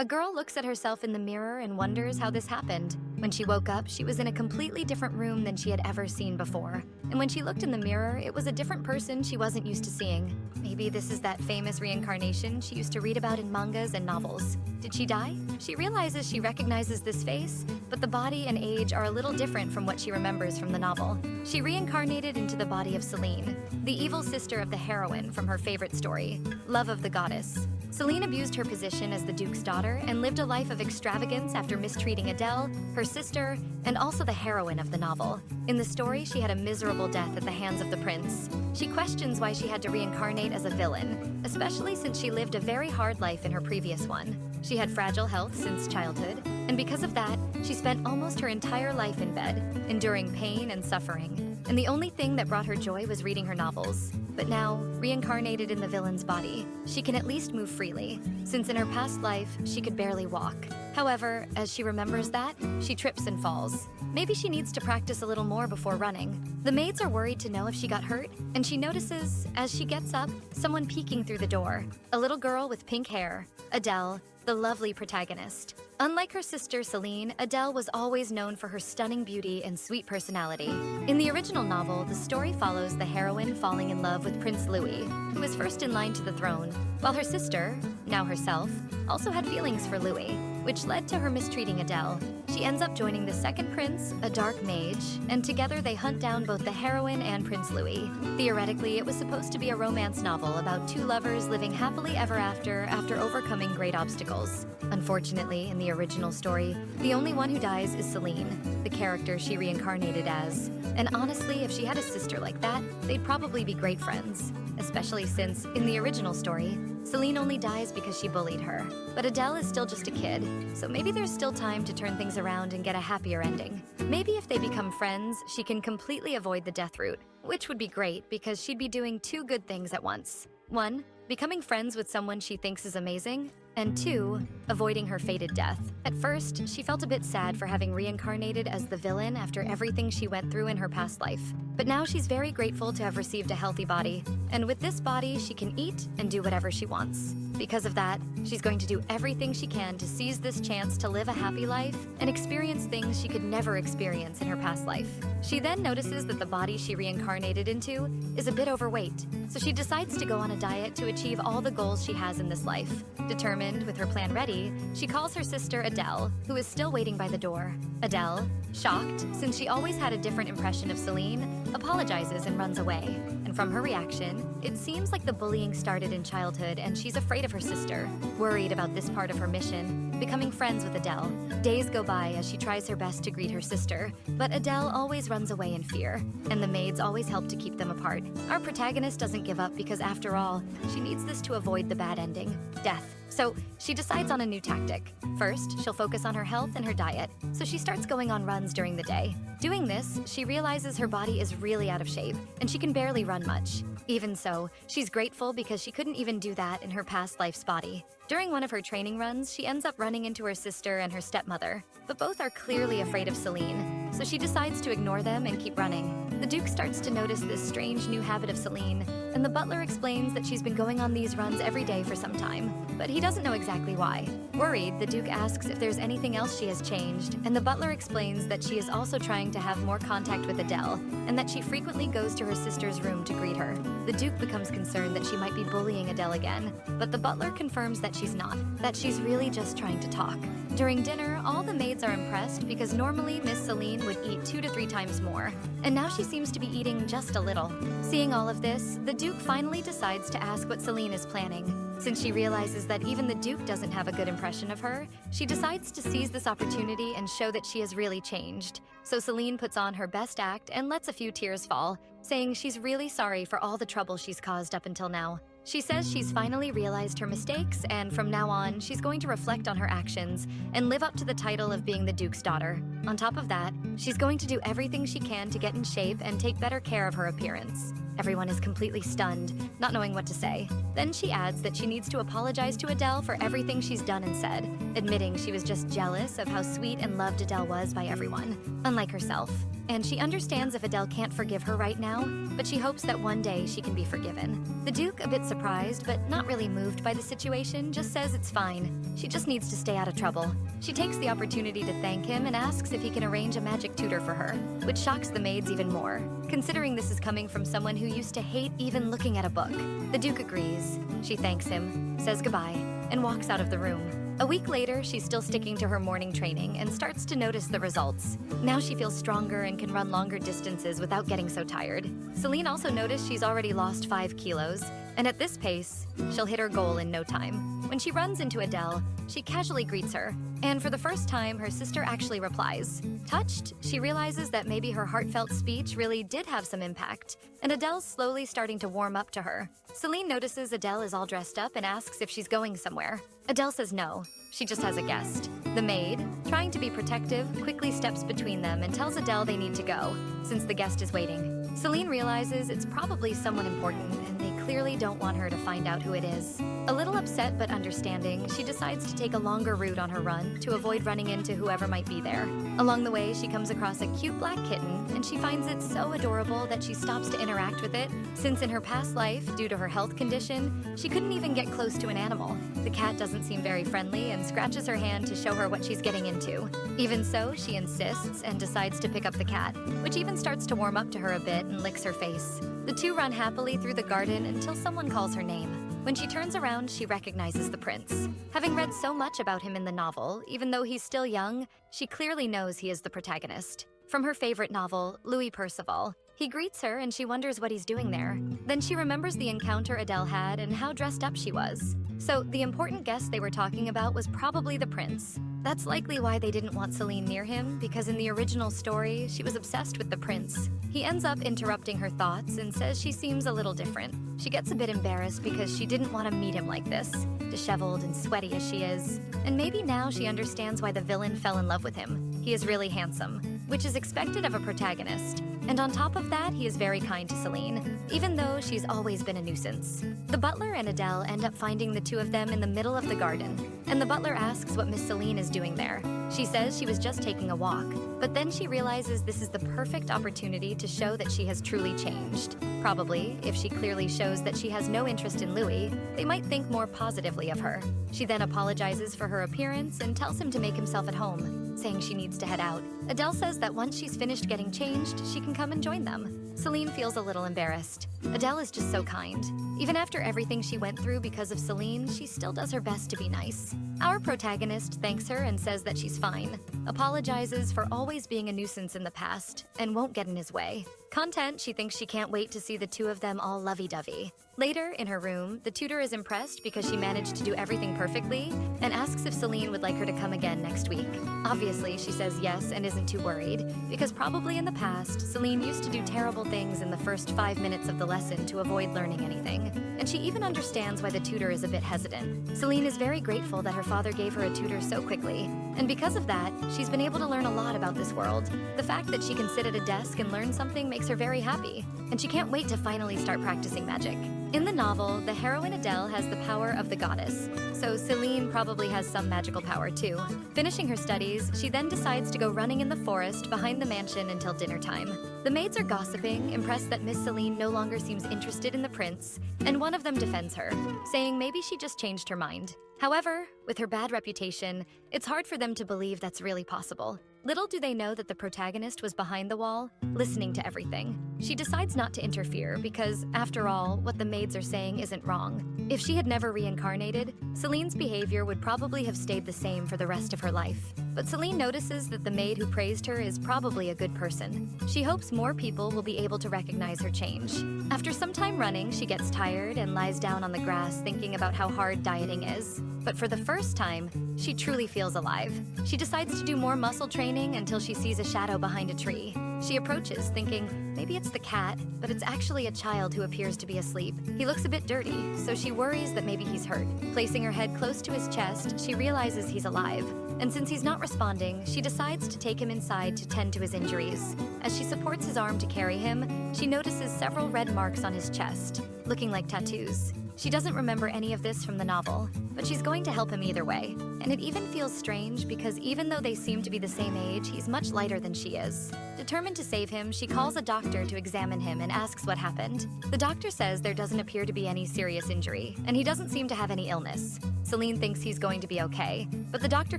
A girl looks at herself in the mirror and wonders how this happened. When she woke up, she was in a completely different room than she had ever seen before. And when she looked in the mirror, it was a different person she wasn't used to seeing. Maybe this is that famous reincarnation she used to read about in mangas and novels. Did she die? She realizes she recognizes this face, but the body and age are a little different from what she remembers from the novel. She reincarnated into the body of Celine, the evil sister of the heroine from her favorite story, Love of the Goddess. Celine abused her position as the Duke's daughter and lived a life of extravagance after mistreating Adele, her sister, and also the heroine of the novel. In the story, she had a miserable death at the hands of the prince. She questions why she had to reincarnate as a villain, especially since she lived a very hard life in her previous one. She had fragile health since childhood, and because of that, she spent almost her entire life in bed, enduring pain and suffering. And the only thing that brought her joy was reading her novels. But now, reincarnated in the villain's body, she can at least move freely, since in her past life, she could barely walk. However, as she remembers that, she trips and falls. Maybe she needs to practice a little more before running. The maids are worried to know if she got hurt, and she notices, as she gets up, someone peeking through the door. A little girl with pink hair, Adele, the lovely protagonist. Unlike her sister Celine, Adele was always known for her stunning beauty and sweet personality. In the original novel, the story follows the heroine falling in love with Prince Louis, who was first in line to the throne, while her sister, now herself, also had feelings for Louis, which led to her mistreating Adele. She ends up joining the second prince, a dark mage, and together they hunt down both the heroine and Prince Louis. Theoretically, it was supposed to be a romance novel about two lovers living happily ever after overcoming great obstacles. Unfortunately, in the original story, the only one who dies is Celine, the character she reincarnated as. And honestly, if she had a sister like that, they'd probably be great friends. Especially since, in the original story, Celine only dies because she bullied her. But Adele is still just a kid, so maybe there's still time to turn things around and get a happier ending. Maybe if they become friends, she can completely avoid the death route, which would be great because she'd be doing two good things at once. 1, becoming friends with someone she thinks is amazing, and 2, avoiding her fated death. At first, she felt a bit sad for having reincarnated as the villain after everything she went through in her past life. But now she's very grateful to have received a healthy body, and with this body, she can eat and do whatever she wants. Because of that, she's going to do everything she can to seize this chance to live a happy life and experience things she could never experience in her past life. She then notices that the body she reincarnated into is a bit overweight, so she decides to go on a diet to achieve all the goals she has in this life. Determined, with her plan ready, she calls her sister Adele, who is still waiting by the door. Adele, shocked, since she always had a different impression of Celine, apologizes and runs away. And from her reaction, it seems like the bullying started in childhood and she's afraid of her sister, worried about this part of her mission, becoming friends with Adele. Days go by as she tries her best to greet her sister, but Adele always runs away in fear, and the maids always help to keep them apart. Our protagonist doesn't give up because, after all, she needs this to avoid the bad ending, death. So she decides on a new tactic. First, she'll focus on her health and her diet, so she starts going on runs during the day. Doing this, she realizes her body is really out of shape, and she can barely run much. Even so, she's grateful because she couldn't even do that in her past life's body. During one of her training runs, she ends up running into her sister and her stepmother, but both are clearly afraid of Celine, so she decides to ignore them and keep running. The Duke starts to notice this strange new habit of Celine, and the butler explains that she's been going on these runs every day for some time, but he doesn't know exactly why. Worried, the Duke asks if there's anything else she has changed, and the butler explains that she is also trying to have more contact with Adele, and that she frequently goes to her sister's room to greet her. The Duke becomes concerned that she might be bullying Adele again, but the butler confirms that she's not, that she's really just trying to talk. During dinner, all the maids are impressed because normally Miss Celine would eat 2 to 3 times more, and now she seems to be eating just a little. Seeing all of this, the Duke finally decides to ask what Celine is planning. Since she realizes that even the Duke doesn't have a good impression of her, she decides to seize this opportunity and show that she has really changed. So Celine puts on her best act and lets a few tears fall, saying she's really sorry for all the trouble she's caused up until now. She says she's finally realized her mistakes, and from now on, she's going to reflect on her actions and live up to the title of being the Duke's daughter. On top of that, she's going to do everything she can to get in shape and take better care of her appearance. Everyone is completely stunned, not knowing what to say. Then she adds that she needs to apologize to Adele for everything she's done and said, admitting she was just jealous of how sweet and loved Adele was by everyone, unlike herself. And she understands if Adele can't forgive her right now, but she hopes that one day she can be forgiven. The Duke, a bit surprised but not really moved by the situation, just says it's fine. She just needs to stay out of trouble. She takes the opportunity to thank him and asks if he can arrange a magic tutor for her, which shocks the maids even more, considering this is coming from someone who used to hate even looking at a book. The Duke agrees. She thanks him, says goodbye, and walks out of the room. A week later, she's still sticking to her morning training and starts to notice the results. Now she feels stronger and can run longer distances without getting so tired. Celine also noticed she's already lost 5 kilos, and at this pace, she'll hit her goal in no time. When she runs into Adele, she casually greets her, and for the first time, her sister actually replies. Touched, she realizes that maybe her heartfelt speech really did have some impact, and Adele's slowly starting to warm up to her. Celine notices Adele is all dressed up and asks if she's going somewhere. Adele says no, she just has a guest. The maid, trying to be protective, quickly steps between them and tells Adele they need to go, since the guest is waiting. Celine realizes it's probably someone important, and they clearly don't want her to find out who it is. A little upset but understanding, she decides to take a longer route on her run to avoid running into whoever might be there. Along the way, she comes across a cute black kitten, and she finds it so adorable that she stops to interact with it, since in her past life, due to her health condition, she couldn't even get close to an animal. The cat doesn't seem very friendly and scratches her hand to show her what she's getting into. Even so, she insists and decides to pick up the cat, which even starts to warm up to her a bit and licks her face. The two run happily through the garden until someone calls her name. When she turns around, she recognizes the prince. Having read so much about him in the novel, even though he's still young, she clearly knows he is the protagonist. From her favorite novel, Louis Percival, he greets her and she wonders what he's doing there. Then she remembers the encounter Adele had and how dressed up she was. So the important guest they were talking about was probably the prince. That's likely why they didn't want Celine near him, because in the original story, she was obsessed with the prince. He ends up interrupting her thoughts and says she seems a little different. She gets a bit embarrassed because she didn't want to meet him like this, disheveled and sweaty as she is. And maybe now she understands why the villain fell in love with him. He is really handsome, which is expected of a protagonist. And on top of that, he is very kind to Celine, even though she's always been a nuisance. The butler and Adele end up finding the two of them in the middle of the garden, and the butler asks what Miss Celine is doing there. She says she was just taking a walk, but then she realizes this is the perfect opportunity to show that she has truly changed. Probably, if she clearly shows that she has no interest in Louis, they might think more positively of her. She then apologizes for her appearance and tells him to make himself at home, saying she needs to head out. Adele says that once she's finished getting changed, she can come and join them. Celine feels a little embarrassed. Adele is just so kind. Even after everything she went through because of Celine, she still does her best to be nice. Our protagonist thanks her and says that she's fine, apologizes for always being a nuisance in the past, and won't get in his way. Content, she thinks she can't wait to see the two of them all lovey-dovey. Later, in her room, the tutor is impressed because she managed to do everything perfectly and asks if Celine would like her to come again next week. Obviously, she says yes and isn't too worried, because probably in the past, Celine used to do terrible things in the first 5 minutes of the lesson to avoid learning anything. And she even understands why the tutor is a bit hesitant. Celine is very grateful that her father gave her a tutor so quickly, and because of that, she's been able to learn a lot about this world. The fact that she can sit at a desk and learn something makes her very happy, and she can't wait to finally start practicing magic. In the novel, the heroine Adele has the power of the goddess, so Celine probably has some magical power too. Finishing her studies, she then decides to go running in the forest behind the mansion until dinner time. The maids are gossiping, impressed that Miss Celine no longer seems interested in the prince, and one of them defends her, saying maybe she just changed her mind. However, with her bad reputation, it's hard for them to believe that's really possible. Little do they know that the protagonist was behind the wall, listening to everything. She decides not to interfere because, after all, what the maids are saying isn't wrong. If she had never reincarnated, Celine's behavior would probably have stayed the same for the rest of her life. But Celine notices that the maid who praised her is probably a good person. She hopes more people will be able to recognize her change. After some time running, she gets tired and lies down on the grass thinking about how hard dieting is. But for the first time, she truly feels alive. She decides to do more muscle training until she sees a shadow behind a tree. She approaches, thinking maybe it's the cat, but it's actually a child who appears to be asleep. He looks a bit dirty, so she worries that maybe he's hurt. Placing her head close to his chest, she realizes he's alive. And since he's not responding, she decides to take him inside to tend to his injuries. As she supports his arm to carry him, she notices several red marks on his chest, looking like tattoos. She doesn't remember any of this from the novel, but she's going to help him either way. And it even feels strange because even though they seem to be the same age, he's much lighter than she is. Determined to save him, she calls a doctor to examine him and asks what happened. The doctor says there doesn't appear to be any serious injury, and he doesn't seem to have any illness. Celine thinks he's going to be okay, but the doctor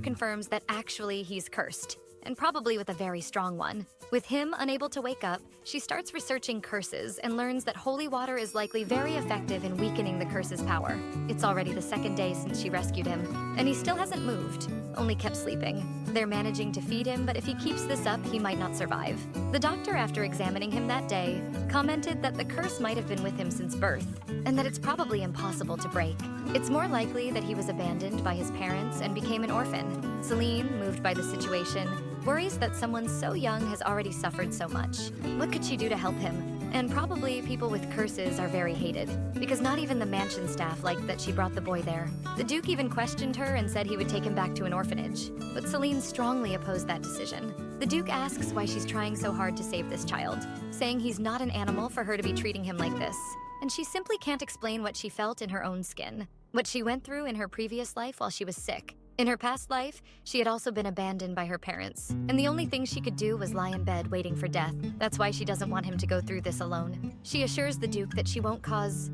confirms that actually he's cursed, and probably with a very strong one. With him unable to wake up, she starts researching curses and learns that holy water is likely very effective in weakening the curse's power. It's already the second day since she rescued him, and he still hasn't moved, only kept sleeping. They're managing to feed him, but if he keeps this up, he might not survive. The doctor, after examining him that day, commented that the curse might have been with him since birth, and that it's probably impossible to break. It's more likely that he was abandoned by his parents and became an orphan. Celine, moved by the situation, worries that someone so young has already suffered so much. What could she do to help him? And probably people with curses are very hated, because not even the mansion staff liked that she brought the boy there. The Duke even questioned her and said he would take him back to an orphanage, but Celine strongly opposed that decision. The Duke asks why she's trying so hard to save this child, saying he's not an animal for her to be treating him like this. And she simply can't explain what she felt in her own skin, what she went through in her previous life while she was sick. In her past life, she had also been abandoned by her parents, and the only thing she could do was lie in bed waiting for death. That's why she doesn't want him to go through this alone. She assures the Duke that she won't cause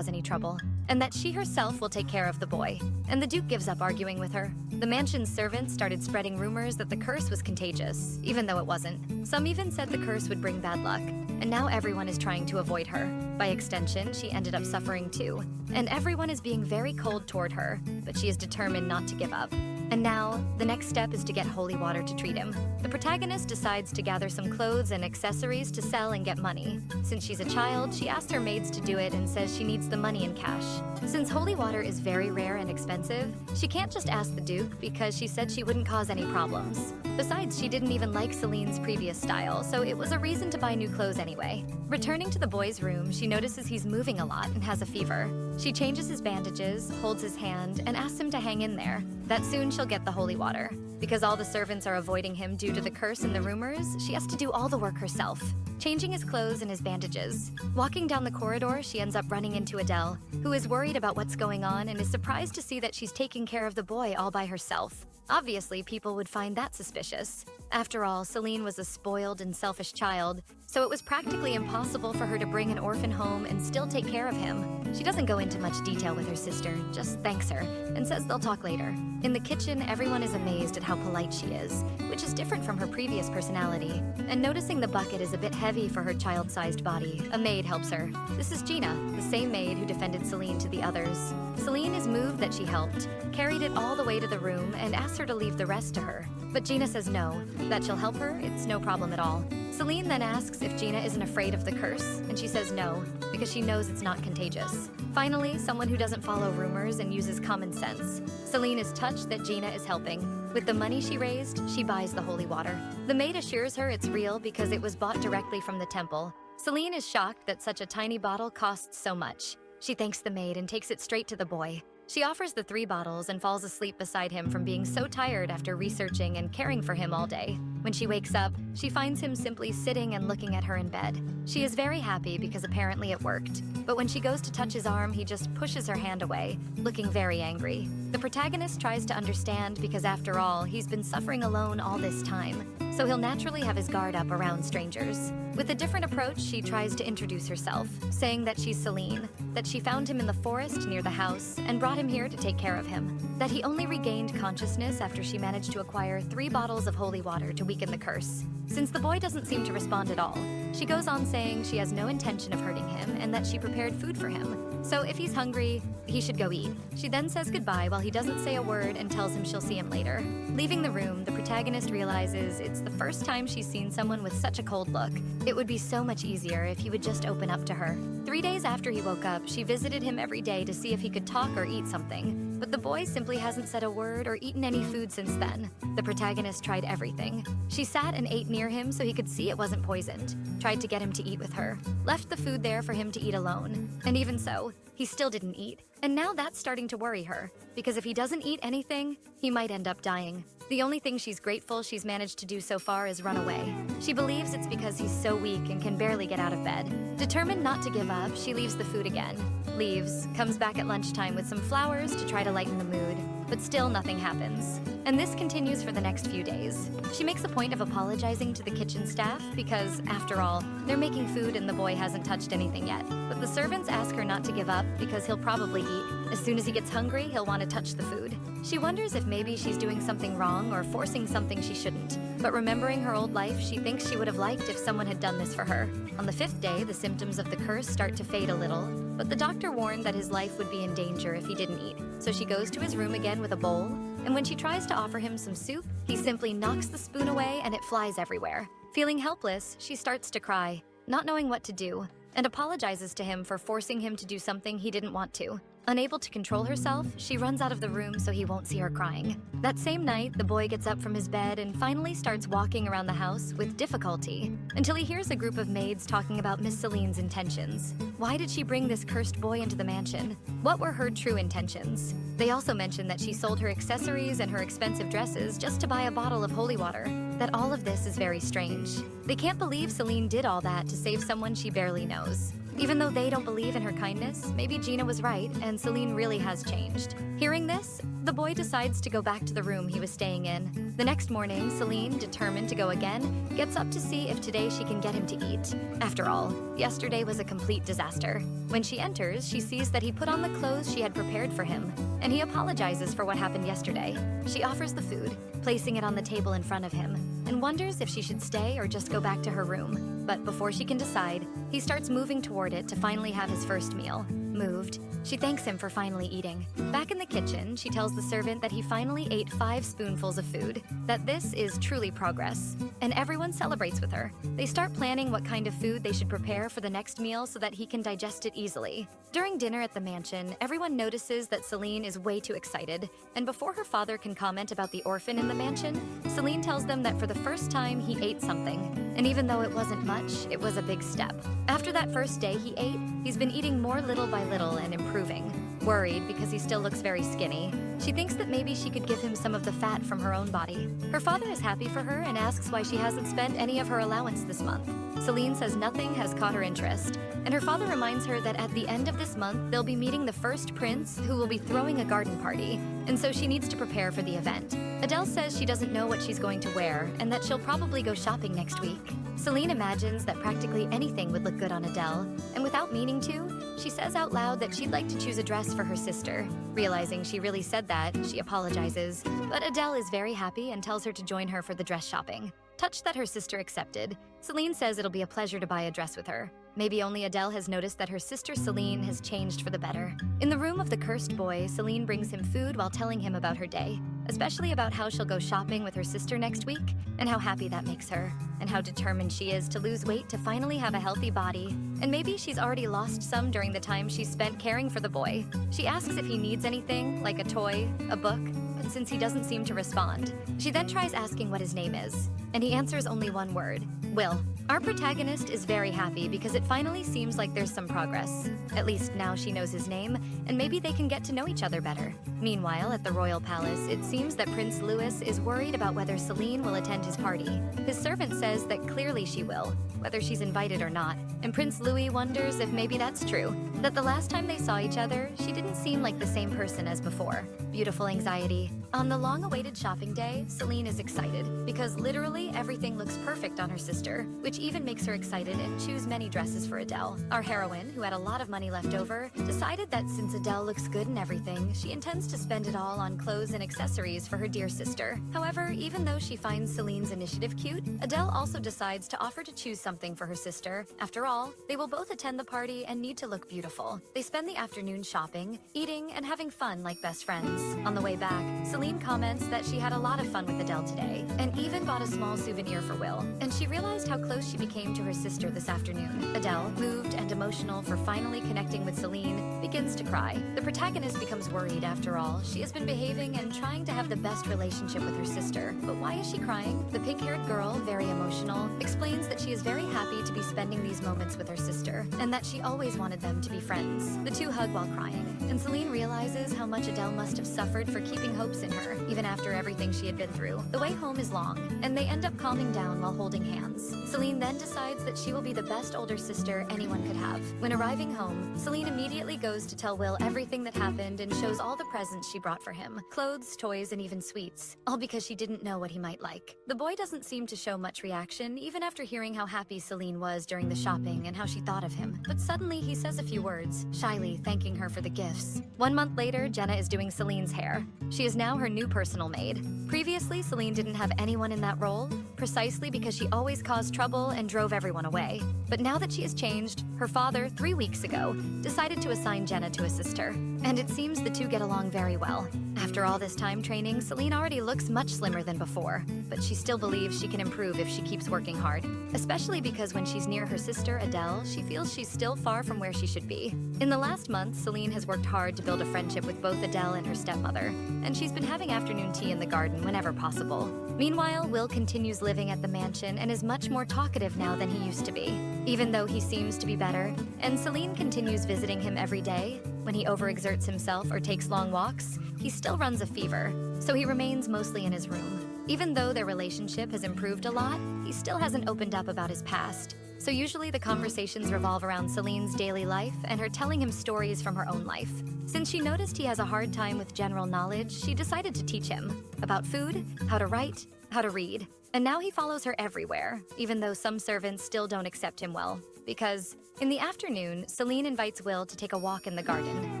any trouble, and that she herself will take care of the boy. And the Duke gives up arguing with her. The mansion's servants started spreading rumors that the curse was contagious, even though it wasn't. Some even said the curse would bring bad luck, and now everyone is trying to avoid her. By extension, she ended up suffering too, and everyone is being very cold toward her, but she is determined not to give up. And now, the next step is to get holy water to treat him. The protagonist decides to gather some clothes and accessories to sell and get money. Since she's a child, she asks her maids to do it and says she needs the money in cash. Since holy water is very rare and expensive, she can't just ask the Duke because she said she wouldn't cause any problems. Besides, she didn't even like Celine's previous style, so it was a reason to buy new clothes anyway. Returning to the boy's room, she notices he's moving a lot and has a fever. She changes his bandages, holds his hand, and asks him to hang in there, that soon she'll get the holy water. Because all the servants are avoiding him due to the curse and the rumors, she has to do all the work herself, changing his clothes and his bandages. Walking down the corridor, she ends up running into Adele, who is worried about what's going on and is surprised to see that she's taking care of the boy all by herself. Obviously, people would find that suspicious. After all, Celine was a spoiled and selfish child, so it was practically impossible for her to bring an orphan home and still take care of him. She doesn't go into much detail with her sister, just thanks her, and says they'll talk later. In the kitchen, everyone is amazed at how polite she is, which is different from her previous personality. And noticing the bucket is a bit heavy for her child-sized body, a maid helps her. This is Gina, the same maid who defended Celine to the others. Celine is moved that she helped, carried it all the way to the room, and asked her to leave the rest to her. But Gina says no, that she'll help her, it's no problem at all. Celine then asks if Gina isn't afraid of the curse, and she says no, because she knows it's not contagious. Finally, someone who doesn't follow rumors and uses common sense. Celine is touched that Gina is helping. With the money she raised, she buys the holy water. The maid assures her it's real because it was bought directly from the temple. Celine is shocked that such a tiny bottle costs so much. She thanks the maid and takes it straight to the boy. She offers the 3 bottles and falls asleep beside him from being so tired after researching and caring for him all day. When she wakes up, she finds him simply sitting and looking at her in bed. She is very happy because apparently it worked. But when she goes to touch his arm, he just pushes her hand away, looking very angry. The protagonist tries to understand because after all, he's been suffering alone all this time, so he'll naturally have his guard up around strangers. With a different approach, she tries to introduce herself, saying that she's Celine, that she found him in the forest near the house and brought him here to take care of him, that he only regained consciousness after she managed to acquire 3 bottles of holy water to weaken the curse. Since the boy doesn't seem to respond at all, she goes on saying she has no intention of hurting him and that she prepared food for him, so if he's hungry, he should go eat. She then says goodbye while he doesn't say a word and tells him she'll see him later. Leaving the room, the protagonist realizes it's the first time she's seen someone with such a cold look. It would be so much easier if he would just open up to her. 3 days after he woke up, she visited him every day to see if he could talk or eat something, but the boy simply hasn't said a word or eaten any food since then. The protagonist tried everything. She sat and ate near him so he could see it wasn't poisoned, tried to get him to eat with her, left the food there for him to eat alone. And even so, he still didn't eat. And now that's starting to worry her, because if he doesn't eat anything, he might end up dying. The only thing she's grateful she's managed to do so far is run away. She believes it's because he's so weak and can barely get out of bed. Determined not to give up, she leaves the food again. Leaves, comes back at lunchtime with some flowers to try to lighten the mood, but still nothing happens. And this continues for the next few days. She makes a point of apologizing to the kitchen staff because, after all, they're making food and the boy hasn't touched anything yet. But the servants ask her not to give up because he'll probably eat. As soon as he gets hungry, he'll want to touch the food. She wonders if maybe she's doing something wrong or forcing something she shouldn't. But remembering her old life, she thinks she would have liked if someone had done this for her. On the 5th day, the symptoms of the curse start to fade a little, but the doctor warned that his life would be in danger if he didn't eat. So she goes to his room again with a bowl, and when she tries to offer him some soup, he simply knocks the spoon away and it flies everywhere. Feeling helpless, she starts to cry, not knowing what to do, and apologizes to him for forcing him to do something he didn't want to. Unable to control herself, she runs out of the room so he won't see her crying. That same night, the boy gets up from his bed and finally starts walking around the house with difficulty until he hears a group of maids talking about Miss Celine's intentions. Why did she bring this cursed boy into the mansion? What were her true intentions? They also mention that she sold her accessories and her expensive dresses just to buy a bottle of holy water. That all of this is very strange. They can't believe Celine did all that to save someone she barely knows. Even though they don't believe in her kindness, maybe Gina was right and Celine really has changed. Hearing this, the boy decides to go back to the room he was staying in. The next morning, Celine, determined to go again, gets up to see if today she can get him to eat. After all, yesterday was a complete disaster. When she enters, she sees that he put on the clothes she had prepared for him, and he apologizes for what happened yesterday. She offers the food, placing it on the table in front of him, and wonders if she should stay or just go back to her room. But before she can decide, he starts moving toward it to finally have his first meal. Moved, she thanks him for finally eating. Back in the kitchen, she tells the servant that he finally ate 5 spoonfuls of food, that this is truly progress, and everyone celebrates with her. They start planning what kind of food they should prepare for the next meal so that he can digest it easily. During dinner at the mansion, everyone notices that Celine is way too excited, and before her father can comment about the orphan in the mansion, Celine tells them that for the first time he ate something, and even though it wasn't much, it was a big step. After that first day he ate, he's been eating more little by little and improving. Worried because he still looks very skinny, she thinks that maybe she could give him some of the fat from her own body. Her father is happy for her and asks why she hasn't spent any of her allowance this month. Celine says nothing has caught her interest, and her father reminds her that at the end of this month, they'll be meeting the first prince who will be throwing a garden party, and so she needs to prepare for the event. Adele says she doesn't know what she's going to wear and that she'll probably go shopping next week. Celine imagines that practically anything would look good on Adele, and without meaning to, she says out loud that she'd like to choose a dress for her sister. Realizing she really said that, she apologizes, but Adele is very happy and tells her to join her for the dress shopping. Touched that her sister accepted, Celine says it'll be a pleasure to buy a dress with her. Maybe only Adele has noticed that her sister Celine has changed for the better. In the room of the cursed boy, Celine brings him food while telling him about her day, especially about how she'll go shopping with her sister next week, and how happy that makes her, and how determined she is to lose weight to finally have a healthy body. And maybe she's already lost some during the time she's spent caring for the boy. She asks if he needs anything, like a toy, a book, but since he doesn't seem to respond, she then tries asking what his name is, and he answers only one word: Will. Our protagonist is very happy because it finally seems like there's some progress. At least now she knows his name, and maybe they can get to know each other better. Meanwhile, at the royal palace, it seems that Prince Louis is worried about whether Celine will attend his party. His servant says that clearly she will, whether she's invited or not, and Prince Louis wonders if maybe that's true, that the last time they saw each other, she didn't seem like the same person as before. Beautiful anxiety. On the long-awaited shopping day, Celine is excited because literally everything looks perfect on her sister, which even makes her excited and choose many dresses for Adele. Our heroine, who had a lot of money left over, decided that since Adele looks good in everything, she intends to spend it all on clothes and accessories for her dear sister. However, even though she finds Celine's initiative cute, Adele also decides to offer to choose something for her sister. After all, they will both attend the party and need to look beautiful. They spend the afternoon shopping, eating, and having fun like best friends. On the way back, Celine comments that she had a lot of fun with Adele today, and even bought a small small souvenir for Will, and she realized how close she became to her sister this afternoon. Adele, moved and emotional for finally connecting with Celine, begins to cry. The protagonist becomes worried after all. She has been behaving and trying to have the best relationship with her sister. But why is she crying? The pink-haired girl, very emotional, explains that she is very happy to be spending these moments with her sister, and that she always wanted them to be friends. The two hug while crying, and Celine realizes how much Adele must have suffered for keeping hopes in her, even after everything she had been through. The way home is long, and they end up calming down while holding hands. Celine then decides that she will be the best older sister anyone could have. When arriving home, Celine immediately goes to tell Will everything that happened and shows all the presents she brought for him. Clothes, toys, and even sweets. All because she didn't know what he might like. The boy doesn't seem to show much reaction, even after hearing how happy Celine was during the shopping and how she thought of him. But suddenly he says a few words, shyly thanking her for the gifts. 1 month later, Jenna is doing Celine's hair. She is now her new personal maid. Previously, Celine didn't have anyone in that role, precisely because she always caused trouble and drove everyone away. But now that she has changed, her father, 3 weeks ago, decided to assign Jenna to assist her. And it seems the two get along very well. After all this time training, Celine already looks much slimmer than before, but she still believes she can improve if she keeps working hard, especially because when she's near her sister, Adele, she feels she's still far from where she should be. In the last month, Celine has worked hard to build a friendship with both Adele and her stepmother, and she's been having afternoon tea in the garden whenever possible. Meanwhile, Will continues living at the mansion and is much more talkative now than he used to be, even though he seems to be better, and Celine continues visiting him every day. When he overexerts himself or takes long walks, he still runs a fever, so he remains mostly in his room. Even though their relationship has improved a lot, he still hasn't opened up about his past. So usually the conversations revolve around Celine's daily life and her telling him stories from her own life. Since she noticed he has a hard time with general knowledge, she decided to teach him about food, how to write, how to read. And now he follows her everywhere, even though some servants still don't accept him well. Because in the afternoon, Celine invites Will to take a walk in the garden.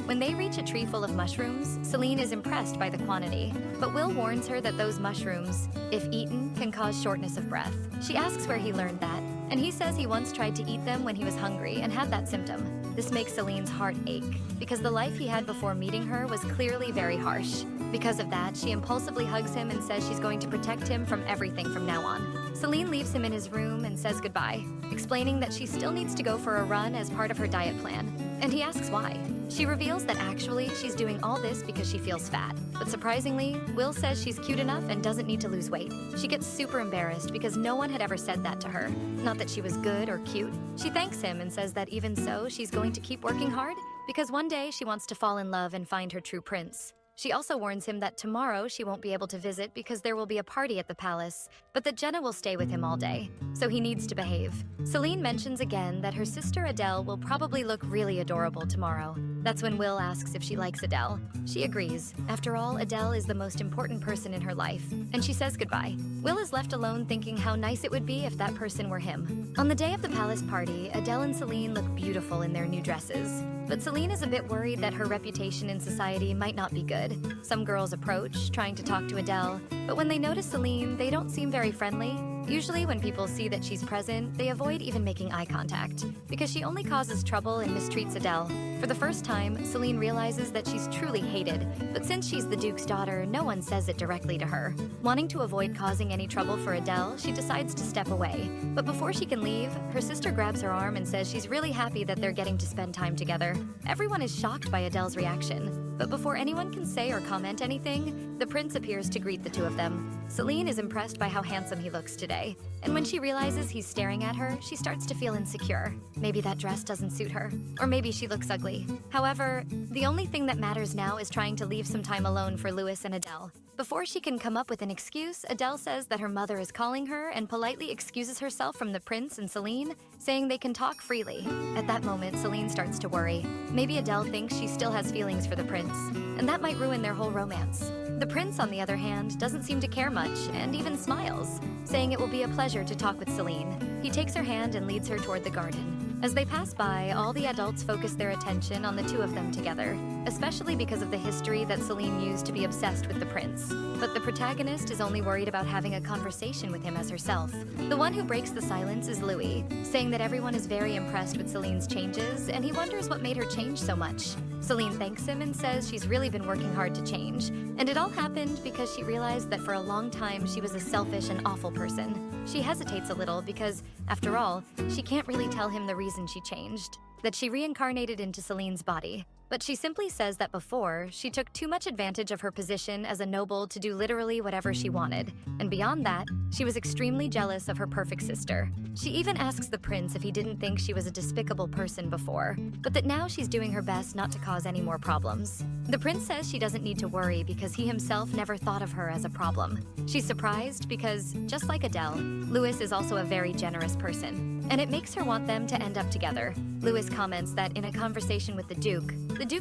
When they reach a tree full of mushrooms, Celine is impressed by the quantity. But Will warns her that those mushrooms, if eaten, can cause shortness of breath. She asks where he learned that, and he says he once tried to eat them when he was hungry and had that symptom. This makes Celine's heart ache, because the life he had before meeting her was clearly very harsh. Because of that, she impulsively hugs him and says she's going to protect him from everything from now on. Celine leaves him in his room and says goodbye, explaining that she still needs to go for a run as part of her diet plan. And he asks why. She reveals that actually she's doing all this because she feels fat. But surprisingly, Will says she's cute enough and doesn't need to lose weight. She gets super embarrassed because no one had ever said that to her. Not that she was good or cute. She thanks him and says that even so, she's going to keep working hard because one day she wants to fall in love and find her true prince. She also warns him that tomorrow she won't be able to visit because there will be a party at the palace, but that Jenna will stay with him all day, so he needs to behave. Celine mentions again that her sister Adele will probably look really adorable tomorrow. That's when Will asks if she likes Adele. She agrees. After all, Adele is the most important person in her life, and she says goodbye. Will is left alone thinking how nice it would be if that person were him. On the day of the palace party, Adele and Celine look beautiful in their new dresses. But Celine is a bit worried that her reputation in society might not be good. Some girls approach, trying to talk to Adele, but when they notice Celine, they don't seem very friendly. Usually when people see that she's present, they avoid even making eye contact, because she only causes trouble and mistreats Adele. For the first time, Celine realizes that she's truly hated, but since she's the Duke's daughter, no one says it directly to her. Wanting to avoid causing any trouble for Adele, she decides to step away. But before she can leave, her sister grabs her arm and says she's really happy that they're getting to spend time together. Everyone is shocked by Adele's reaction, but before anyone can say or comment anything, the prince appears to greet the two of them. Celine is impressed by how handsome he looks today, and when she realizes he's staring at her, she starts to feel insecure. Maybe that dress doesn't suit her, or maybe she looks ugly. However, the only thing that matters now is trying to leave some time alone for Louis and Adele. Before she can come up with an excuse, Adele says that her mother is calling her and politely excuses herself from the prince and Celine, saying they can talk freely. At that moment, Celine starts to worry. Maybe Adele thinks she still has feelings for the prince, and that might ruin their whole romance. The prince, on the other hand, doesn't seem to care much and even smiles, saying it will be a pleasure to talk with Celine. He takes her hand and leads her toward the garden. As they pass by, all the adults focus their attention on the two of them together, especially because of the history that Celine used to be obsessed with the prince. But the protagonist is only worried about having a conversation with him as herself. The one who breaks the silence is Louis, saying that everyone is very impressed with Celine's changes, and he wonders what made her change so much. Celine thanks him and says she's really been working hard to change, and it all happened because she realized that for a long time she was a selfish and awful person. She hesitates a little because, after all, she can't really tell him the reason she changed, that she reincarnated into Celine's body. But she simply says that before, she took too much advantage of her position as a noble to do literally whatever she wanted. And beyond that, she was extremely jealous of her perfect sister. She even asks the prince if he didn't think she was a despicable person before, but that now she's doing her best not to cause any more problems. The prince says she doesn't need to worry because he himself never thought of her as a problem. She's surprised because, just like Adele, Louis is also a very generous person, and it makes her want them to end up together. Louis comments that in a conversation with the Duke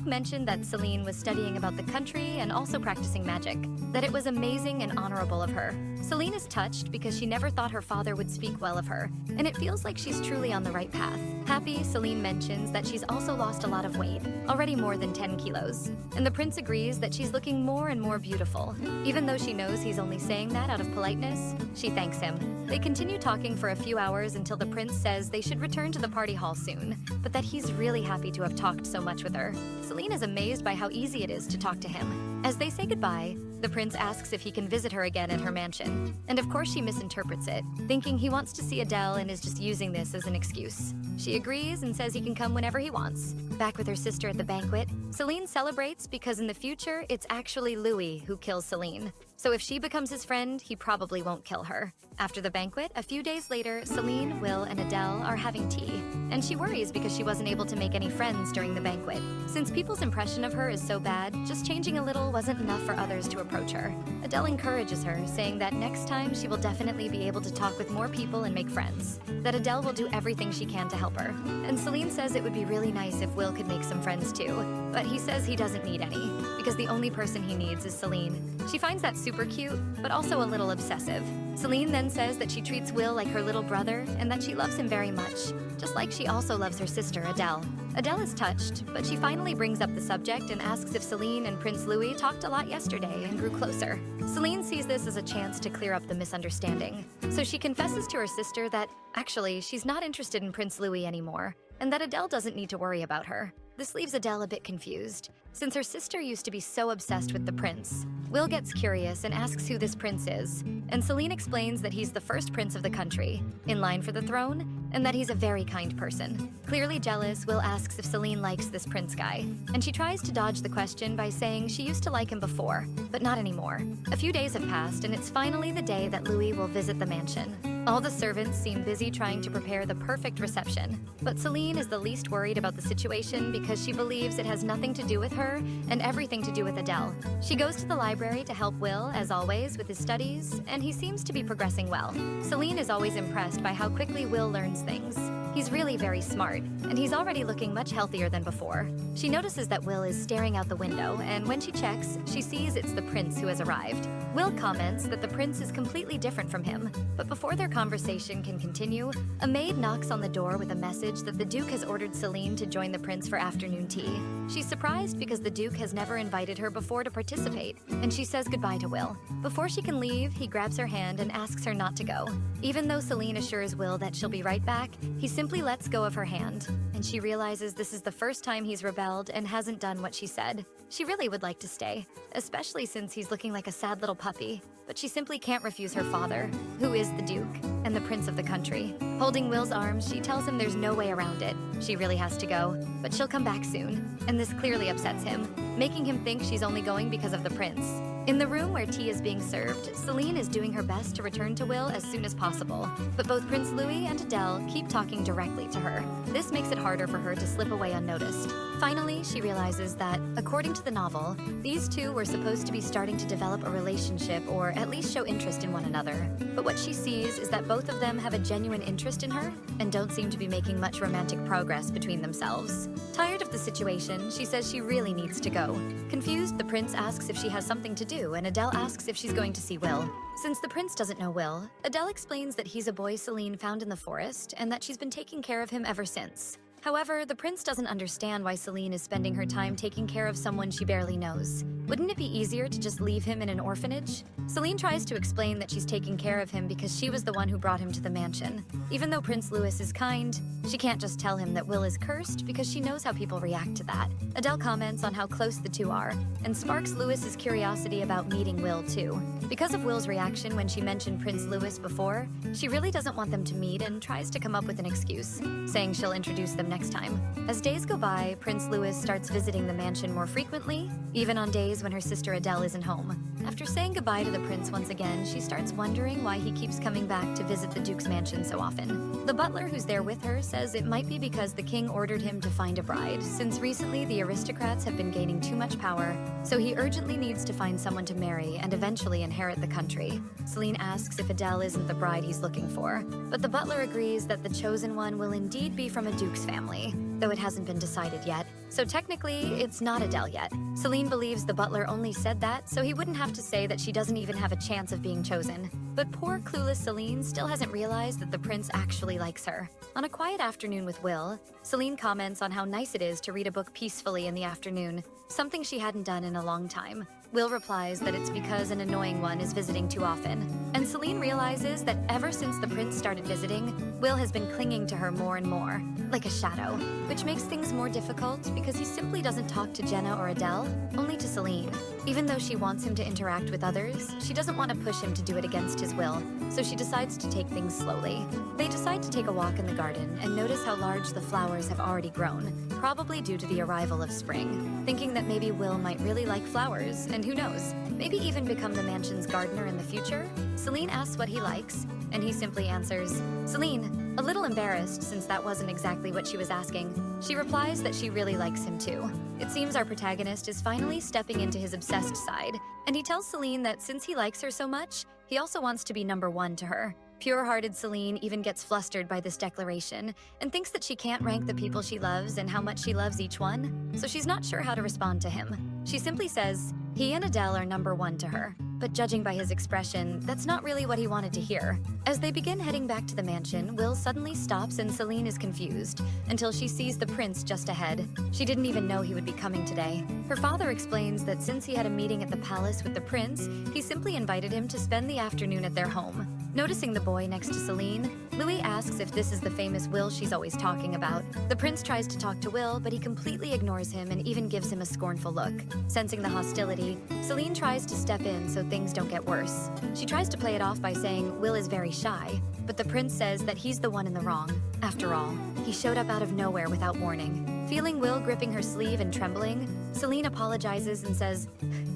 mentioned that Celine was studying about the country and also practicing magic, that it was amazing and honorable of her. Celine is touched because she never thought her father would speak well of her, and it feels like she's truly on the right path. Happy, Celine mentions that she's also lost a lot of weight, already more than 10 kilos, and the prince agrees that she's looking more and more beautiful. Even though she knows he's only saying that out of politeness, she thanks him. They continue talking for a few hours until the prince says they should return to the party hall soon, but that he's really happy to have talked so much with her. Celine is amazed by how easy it is to talk to him. As they say goodbye, the prince asks if he can visit her again at her mansion, and of course she misinterprets it, thinking he wants to see Adele and is just using this as an excuse. She agrees and says he can come whenever he wants. Back with her sister at the banquet, Celine celebrates because in the future, it's actually Louis who kills Celine. So if she becomes his friend, he probably won't kill her. After the banquet, a few days later, Celine, Will, and Adele are having tea, and she worries because she wasn't able to make any friends during the banquet. Since people's impression of her is so bad, just changing a little wasn't enough for others to approach her. Adele encourages her, saying that next time she will definitely be able to talk with more people and make friends, that Adele will do everything she can to help her. And Celine says it would be really nice if Will could make some friends too, but he says he doesn't need any, because the only person he needs is Celine. She finds that super cute, but also a little obsessive. Celine then says that she treats Will like her little brother and that she loves him very much, just like she also loves her sister, Adele. Adele is touched, but she finally brings up the subject and asks if Celine and Prince Louis talked a lot yesterday and grew closer. Celine sees this as a chance to clear up the misunderstanding, so she confesses to her sister that, actually, she's not interested in Prince Louis anymore, and that Adele doesn't need to worry about her. This leaves Adele a bit confused, since her sister used to be so obsessed with the prince. Will gets curious and asks who this prince is, and Celine explains that he's the first prince of the country, in line for the throne, and that he's a very kind person. Clearly jealous, Will asks if Celine likes this prince guy, and she tries to dodge the question by saying she used to like him before, but not anymore. A few days have passed, and it's finally the day that Louis will visit the mansion. All the servants seem busy trying to prepare the perfect reception, but Celine is the least worried about the situation because she believes it has nothing to do with her and everything to do with Adele. She goes to the library to help Will, as always, with his studies, and he seems to be progressing well. Celine is always impressed by how quickly Will learns things. He's really very smart, and he's already looking much healthier than before. She notices that Will is staring out the window, and when she checks, she sees it's the prince who has arrived. Will comments that the prince is completely different from him, but before their conversation can continue, a maid knocks on the door with a message that the Duke has ordered Celine to join the prince for afternoon tea. She's surprised because the Duke has never invited her before to participate, and she says goodbye to Will. Before she can leave, he grabs her hand and asks her not to go. Even though Celine assures Will that she'll be right back, he simply lets go of her hand, and she realizes this is the first time he's rebelled and hasn't done what she said. She really would like to stay, especially since he's looking like a sad little puppy, but she simply can't refuse her father, who is the Duke and the prince of the country. Holding Will's arms, she tells him there's no way around it. She really has to go, but she'll come back soon, and this clearly upsets him, making him think she's only going because of the prince. In the room where tea is being served, Celine is doing her best to return to Will as soon as possible, but both Prince Louis and Adele keep talking directly to her. This makes it harder for her to slip away unnoticed. Finally, she realizes that, according to the novel, these two were supposed to be starting to develop a relationship or at least show interest in one another. But what she sees is that both of them have a genuine interest in her and don't seem to be making much romantic progress between themselves. Tired of the situation, she says she really needs to go. Confused, the prince asks if she has something to do do, and Adele asks if she's going to see Will. Since the prince doesn't know Will, Adele explains that he's a boy Celine found in the forest and that she's been taking care of him ever since. However, the prince doesn't understand why Celine is spending her time taking care of someone she barely knows. Wouldn't it be easier to just leave him in an orphanage? Celine tries to explain that she's taking care of him because she was the one who brought him to the mansion. Even though Prince Louis is kind, she can't just tell him that Will is cursed because she knows how people react to that. Adele comments on how close the two are, and sparks Louis's curiosity about meeting Will too. Because of Will's reaction when she mentioned Prince Louis before, she really doesn't want them to meet and tries to come up with an excuse, saying she'll introduce them next time. As days go by, Prince Louis starts visiting the mansion more frequently, even on days when her sister Adele isn't home. After saying goodbye to the prince once again, she starts wondering why he keeps coming back to visit the Duke's mansion so often. The butler who's there with her says it might be because the king ordered him to find a bride, since recently the aristocrats have been gaining too much power, so he urgently needs to find someone to marry and eventually inherit the country. Celine asks if Adele isn't the bride he's looking for, but the butler agrees that the chosen one will indeed be from a Duke's family, though it hasn't been decided yet. So technically, it's not Adele yet. Celine believes the butler only said that so he wouldn't have to say that she doesn't even have a chance of being chosen. But poor clueless Celine still hasn't realized that the prince actually likes her. On a quiet afternoon with Will, Celine comments on how nice it is to read a book peacefully in the afternoon, something she hadn't done in a long time. Will replies that it's because an annoying one is visiting too often. And Celine realizes that ever since the prince started visiting, Will has been clinging to her more and more, like a shadow, which makes things more difficult because he simply doesn't talk to Jenna or Adele, only to Celine. Even though she wants him to interact with others, she doesn't want to push him to do it against his will, so she decides to take things slowly. They decide to take a walk in the garden and notice how large the flowers have already grown, probably due to the arrival of spring, thinking that maybe Will might really like flowers, and who knows, maybe even become the mansion's gardener in the future? Celine asks what he likes, and he simply answers, Celine, a little embarrassed since that wasn't exactly what she was asking. She replies that she really likes him too. It seems our protagonist is finally stepping into his obsessed side, and he tells Celine that since he likes her so much, he also wants to be number one to her. Pure-hearted Celine even gets flustered by this declaration and thinks that she can't rank the people she loves and how much she loves each one, so she's not sure how to respond to him. She simply says, he and Adele are number one to her. But judging by his expression, that's not really what he wanted to hear. As they begin heading back to the mansion, Will suddenly stops and Celine is confused until she sees the prince just ahead. She didn't even know he would be coming today. Her father explains that since he had a meeting at the palace with the prince, he simply invited him to spend the afternoon at their home. Noticing the boy next to Celine, Louis asks if this is the famous Will she's always talking about. The prince tries to talk to Will, but he completely ignores him and even gives him a scornful look. Sensing the hostility, Celine tries to step in so things don't get worse. She tries to play it off by saying Will is very shy, but the prince says that he's the one in the wrong. After all, he showed up out of nowhere without warning. Feeling Will gripping her sleeve and trembling, Celine apologizes and says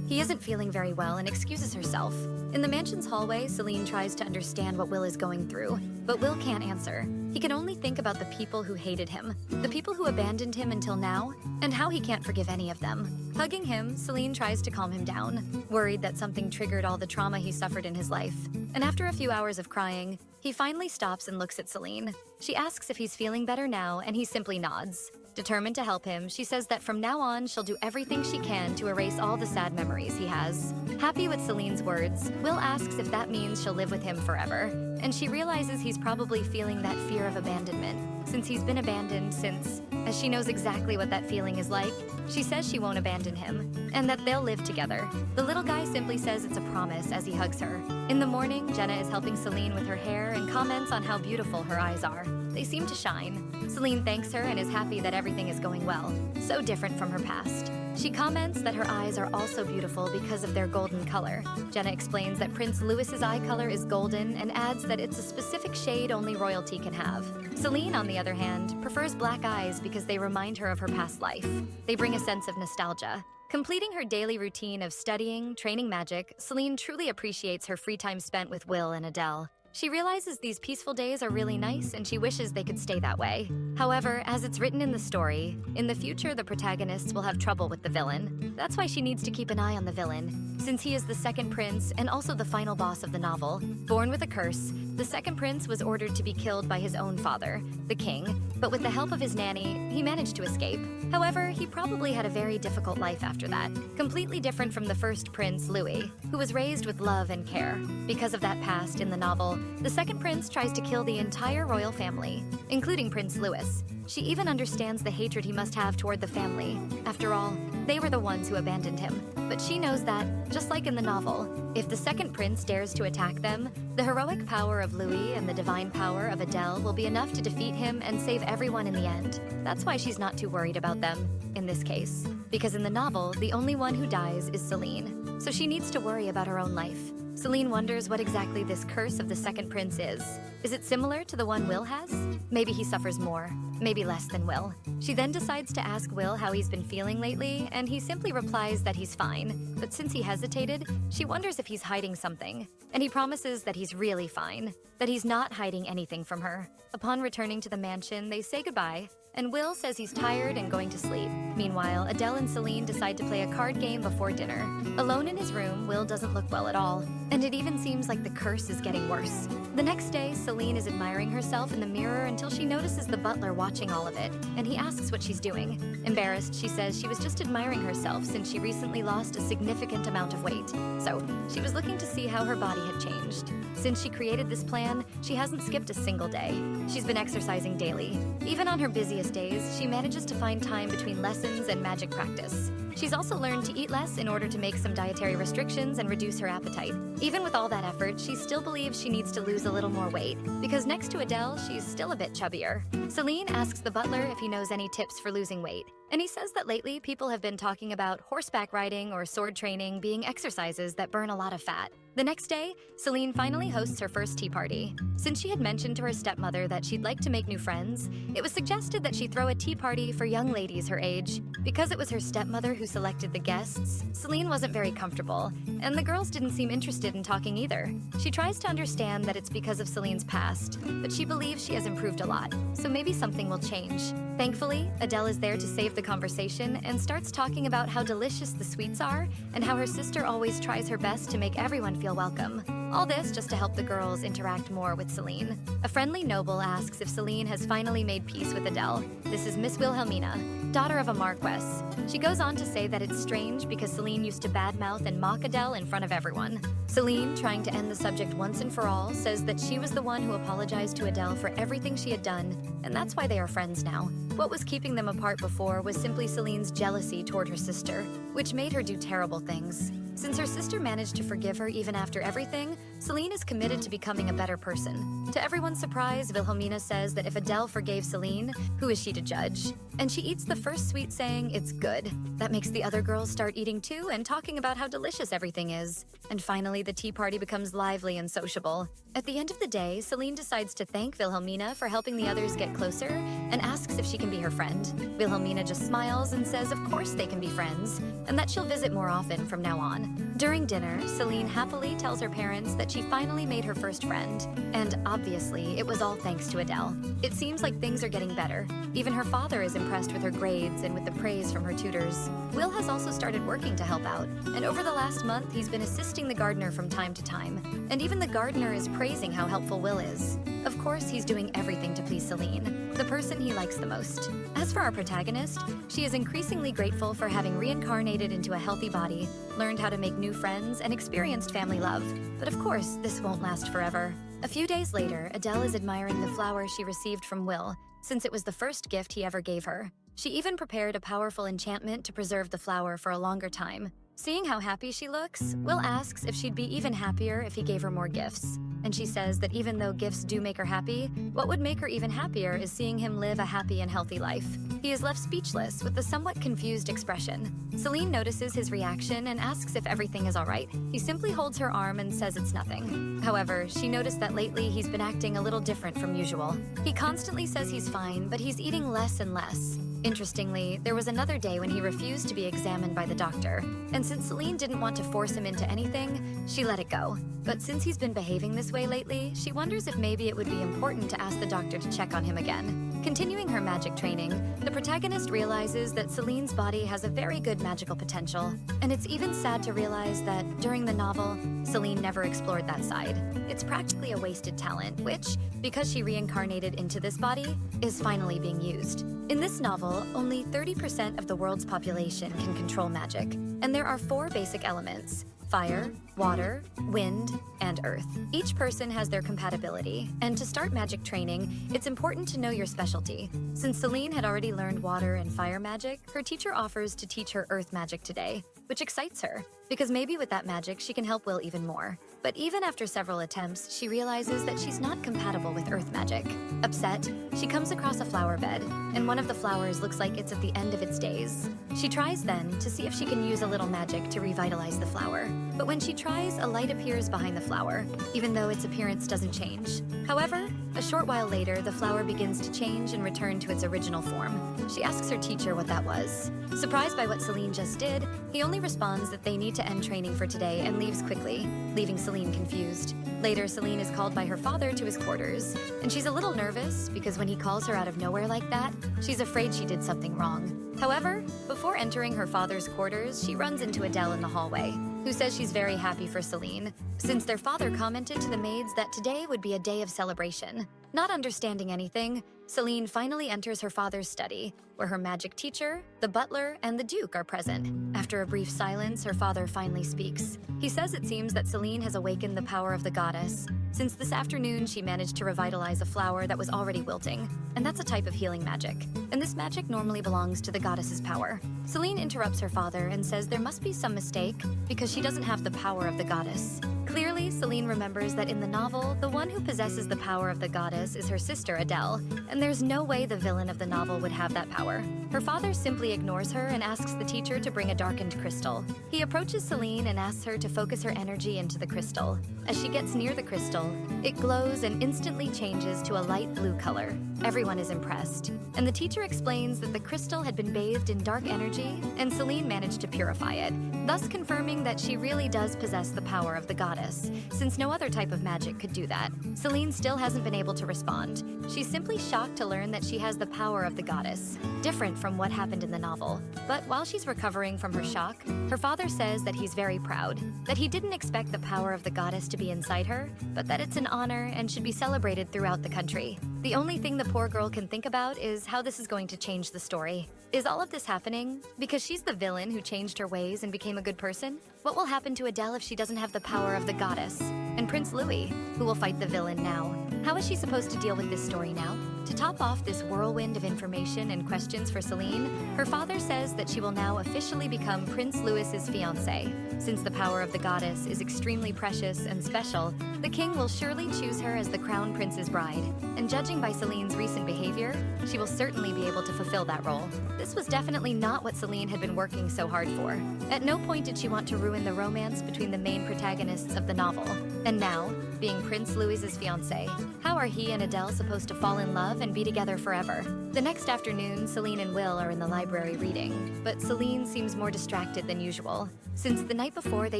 he isn't feeling very well and excuses herself. In the mansion's hallway, Celine tries to understand what Will is going through, but Will can't answer. He can only think about the people who hated him, the people who abandoned him until now, and how he can't forgive any of them. Hugging him, Celine tries to calm him down, worried that something triggered all the trauma he suffered in his life. And after a few hours of crying, he finally stops and looks at Celine. She asks if he's feeling better now, and he simply nods. Determined to help him, she says that from now on, she'll do everything she can to erase all the sad memories he has. Happy with Celine's words, Will asks if that means she'll live with him forever. And she realizes he's probably feeling that fear of abandonment, since he's been abandoned since, as she knows exactly what that feeling is like, she says she won't abandon him, and that they'll live together. The little guy simply says it's a promise as he hugs her. In the morning, Jenna is helping Celine with her hair and comments on how beautiful her eyes are. They seem to shine. Celine thanks her and is happy that everything is going well, so different from her past. She comments that her eyes are also beautiful because of their golden color. Jenna explains that Prince Louis's eye color is golden and adds that it's a specific shade only royalty can have. Celine, on the other hand, prefers black eyes because they remind her of her past life. They bring a sense of nostalgia. Completing her daily routine of studying, training magic, Celine truly appreciates her free time spent with Will and Adele. She realizes these peaceful days are really nice and she wishes they could stay that way. However, as it's written in the story, in the future the protagonists will have trouble with the villain. That's why she needs to keep an eye on the villain, since he is the second prince and also the final boss of the novel. Born with a curse, the second prince was ordered to be killed by his own father, the king, but with the help of his nanny, he managed to escape. However, he probably had a very difficult life after that, completely different from the first prince, Louis, who was raised with love and care. Because of that past in the novel, the second prince tries to kill the entire royal family, including Prince Louis. She even understands the hatred he must have toward the family. After all, they were the ones who abandoned him. But she knows that, just like in the novel, if the second prince dares to attack them, the heroic power of Louis and the divine power of Adele will be enough to defeat him and save everyone in the end. That's why she's not too worried about them, in this case. Because in the novel, the only one who dies is Celine, so she needs to worry about her own life. Celine wonders what exactly this curse of the second prince is. Is it similar to the one Will has? Maybe he suffers more, maybe less than Will. She then decides to ask Will how he's been feeling lately, and he simply replies that he's fine. But since he hesitated, she wonders if he's hiding something. And he promises that he's really fine, that he's not hiding anything from her. Upon returning to the mansion, they say goodbye, and Will says he's tired and going to sleep. Meanwhile, Adele and Celine decide to play a card game before dinner. Alone in his room, Will doesn't look well at all, and it even seems like the curse is getting worse. The next day, Celine is admiring herself in the mirror until she notices the butler watching all of it, and he asks what she's doing. Embarrassed, she says she was just admiring herself since she recently lost a significant amount of weight. So, she was looking to see how her body had changed. Since she created this plan, she hasn't skipped a single day. She's been exercising daily. Even on her busiest days, she manages to find time between lessons and magic practice. She's also learned to eat less in order to make some dietary restrictions and reduce her appetite. Even with all that effort, she still believes she needs to lose a little more weight, because next to Adele, she's still a bit chubbier. Celine asks the butler if he knows any tips for losing weight, and he says that lately people have been talking about horseback riding or sword training being exercises that burn a lot of fat. The next day, Celine finally hosts her first tea party. Since she had mentioned to her stepmother that she'd like to make new friends, it was suggested that she throw a tea party for young ladies her age. Because it was her stepmother who selected the guests, Celine wasn't very comfortable, and the girls didn't seem interested in talking either. She tries to understand that it's because of Celine's past, but she believes she has improved a lot, so maybe something will change. Thankfully, Adele is there to save the conversation and starts talking about how delicious the sweets are and how her sister always tries her best to make everyone feel welcome. All this just to help the girls interact more with Celine. A friendly noble asks if Celine has finally made peace with Adele. This is Miss Wilhelmina, daughter of a Marquess. She goes on to say that it's strange because Celine used to badmouth and mock Adele in front of everyone. Celine, trying to end the subject once and for all, says that she was the one who apologized to Adele for everything she had done, and that's why they are friends now. What was keeping them apart before was simply Celine's jealousy toward her sister, which made her do terrible things. Since her sister managed to forgive her even after everything, Celine is committed to becoming a better person. To everyone's surprise, Wilhelmina says that if Adele forgave Celine, who is she to judge? And she eats the first sweet saying it's good. That makes the other girls start eating too and talking about how delicious everything is. And finally, the tea party becomes lively and sociable. At the end of the day, Celine decides to thank Wilhelmina for helping the others get closer and asks if she can be her friend. Wilhelmina just smiles and says of course they can be friends, and that she'll visit more often from now on. During dinner, Celine happily tells her parents that she finally made her first friend, and obviously, it was all thanks to Adele. It seems like things are getting better. Even her father is impressed with her grades and with the praise from her tutors. Will has also started working to help out, and over the last month, he's been assisting the gardener from time to time. And even the gardener is praising how helpful Will is. Of course, he's doing everything to please Celine, the person he likes the most. As for our protagonist, she is increasingly grateful for having reincarnated into a healthy body, learned how to make new friends, and experienced family love. But of course, this won't last forever. A few days later, Adele is admiring the flower she received from Will, since it was the first gift he ever gave her. She even prepared a powerful enchantment to preserve the flower for a longer time. Seeing how happy she looks, Will asks if she'd be even happier if he gave her more gifts. And she says that even though gifts do make her happy, what would make her even happier is seeing him live a happy and healthy life. He is left speechless with a somewhat confused expression. Celine notices his reaction and asks if everything is all right. He simply holds her arm and says it's nothing. However, she noticed that lately he's been acting a little different from usual. He constantly says he's fine, but he's eating less and less. Interestingly, there was another day when he refused to be examined by the doctor, and since Celine didn't want to force him into anything, she let it go. But since he's been behaving this way lately, she wonders if maybe it would be important to ask the doctor to check on him again. Continuing her magic training, the protagonist realizes that Celine's body has a very good magical potential, and it's even sad to realize that during the novel, Celine never explored that side. It's practically a wasted talent, which, because she reincarnated into this body, is finally being used. In this novel, only 30% of the world's population can control magic, and there are 4 basic elements: fire, water, wind, and earth. Each person has their compatibility, and to start magic training, it's important to know your specialty. Since Celine had already learned water and fire magic, her teacher offers to teach her earth magic today, which excites her, because maybe with that magic she can help Will even more. But even after several attempts, she realizes that she's not compatible with earth magic. Upset, she comes across a flower bed, and one of the flowers looks like it's at the end of its days. She tries then to see if she can use a little magic to revitalize the flower. But when she tries, a light appears behind the flower, even though its appearance doesn't change. However, a short while later, the flower begins to change and return to its original form. She asks her teacher what that was. Surprised by what Celine just did, he only responds that they need to end training for today and leaves quickly, leaving Celine confused. Later, Celine is called by her father to his quarters, and she's a little nervous because when he calls her out of nowhere like that, she's afraid she did something wrong. However, before entering her father's quarters, she runs into Adele in the hallway, who says she's very happy for Celine, since their father commented to the maids that today would be a day of celebration. Not understanding anything, Celine finally enters her father's study, where her magic teacher, the butler, and the duke are present. After a brief silence, her father finally speaks. He says it seems that Celine has awakened the power of the goddess, since this afternoon she managed to revitalize a flower that was already wilting, and that's a type of healing magic. And this magic normally belongs to the goddess's power. Celine interrupts her father and says there must be some mistake because she doesn't have the power of the goddess. Clearly, Celine remembers that in the novel, the one who possesses the power of the goddess is her sister Adele, and there's no way the villain of the novel would have that power. Her father simply ignores her and asks the teacher to bring a darkened crystal. He approaches Celine and asks her to focus her energy into the crystal. As she gets near the crystal, it glows and instantly changes to a light blue color. Everyone is impressed, and the teacher explains that the crystal had been bathed in dark energy, and Celine managed to purify it, thus confirming that she really does possess the power of the goddess, since no other type of magic could do that. Celine still hasn't been able to respond. She's simply shocked to learn that she has the power of the goddess, different from what happened in the novel. But while she's recovering from her shock, her father says that he's very proud, that he didn't expect the power of the goddess to be inside her, but that it's an honor and should be celebrated throughout the country. The only thing the poor girl can think about is how this is going to change the story. Is all of this happening because she's the villain who changed her ways and became a good person? What will happen to Adele if she doesn't have the power of the goddess? And Prince Louis, who will fight the villain now? How is she supposed to deal with this story now? To top off this whirlwind of information and questions for Celine, her father says that she will now officially become Prince Louis's fiancée. Since the power of the goddess is extremely precious and special, the king will surely choose her as the crown prince's bride. And judging by Celine's recent behavior, she will certainly be able to fulfill that role. This was definitely not what Celine had been working so hard for. At no point did she want to ruin the romance between the main protagonists of the novel. And now, being Prince Louis's fiancée, how are he and Adele supposed to fall in love and be together forever? The next afternoon, Celine and Will are in the library reading, but Celine seems more distracted than usual, since the night before they